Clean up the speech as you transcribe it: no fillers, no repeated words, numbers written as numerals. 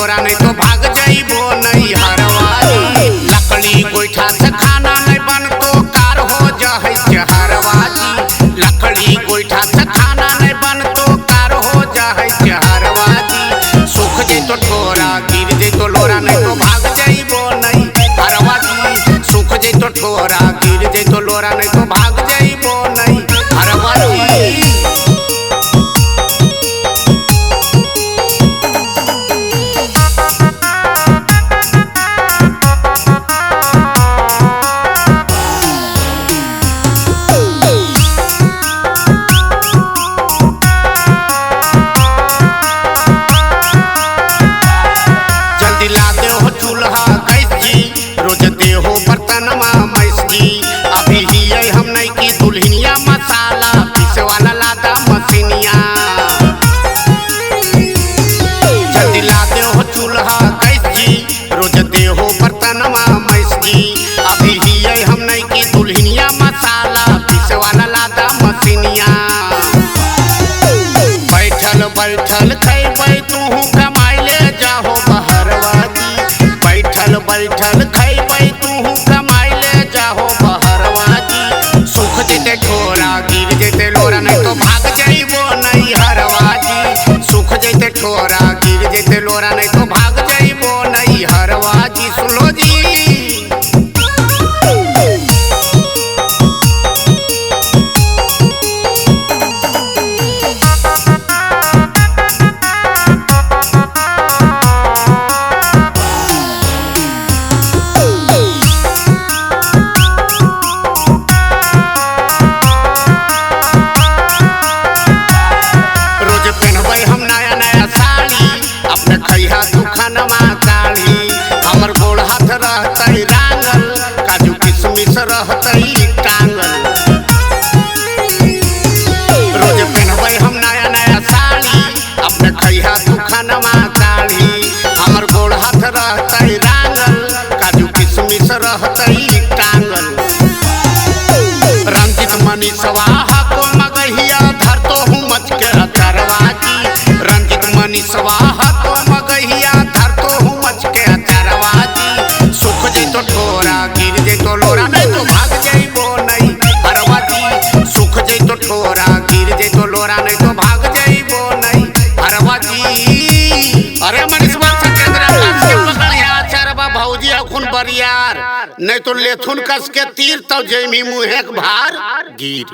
लोरा नहीं तो भाग जाइबो नहीं हरवाजी। लकड़ी गोईठा से खाना नहीं बनतो कार हो जाए चहरवाजी। लकड़ी गोईठा से खाना नहीं बनतो कार हो जाए चहरवाजी। सूख जे तो ठोरा गिर जे तो लोरा नहीं तो भाग जाइबो नहीं हरवाजी। सूख जे तो ठोरा गिर जे तो लोरा नहीं तो भाग जाइबो नहीं हरवाजी। चूल्हा गैस जी रोज देहो बर्तनमा मैस जी। अभी ही हम नहीं की दुल्हनिया मसाला पीसे वाला लादा मसीनिया। जल्दी ला देहो चूल्हा गैस जी रोज देहो बर्तनमा मैस जी। अभी ही हम नहीं की दुल्हनिया मसाला पीसे वाला लादा मसीनिया। बैठल बैठल खैबै तू कमाई ले जाहो बहरवाजी। बैठल खैबै तू कमाई ले जाहो बहरवाजी। सूख जेते ठोरा गिर जेते लोरा नहीं तो भाग जाइबो नहीं हरवाजी। सूख जेते ठोरा गिर जेते लोरा नहीं तो भाग जाइबो नहीं हरवाजी। सुनो जी हम नया नया साड़ी अपने खैहा दुकानमा साड़ी। हमर गोड़ हाथ रहतै रांगल काजू किशमिश रहतै टांगल। रोज पहनबै हम नया नया साड़ी अपने खैहा दुकानमा साड़ी। हमर गोड़ हाथ रहतै रांगल काजू किशमिश रहतै टांगल। रंजित मनीषवा हको मगहिया धरतो हूँ मच के अचरवाजी। रंजित मनीषवा हको मगहिया धरतो हूँ मच के अचरवाजी। सूख जे तो ठोरा गिर जे तो लोरा नहीं तो भाग जाइबो नहीं हरवाजी। सूख जे तो ठोरा गिर जे तो लोरा नहीं तो भाग जाइबो नहीं हरवाजी। अरे मनीषवा सकेंद्र कस के पकड़िया अचरवा भौजी अखुन बरियार नहीं तो लेथुन कस के तीर तो जैमी मुँह भार गिर।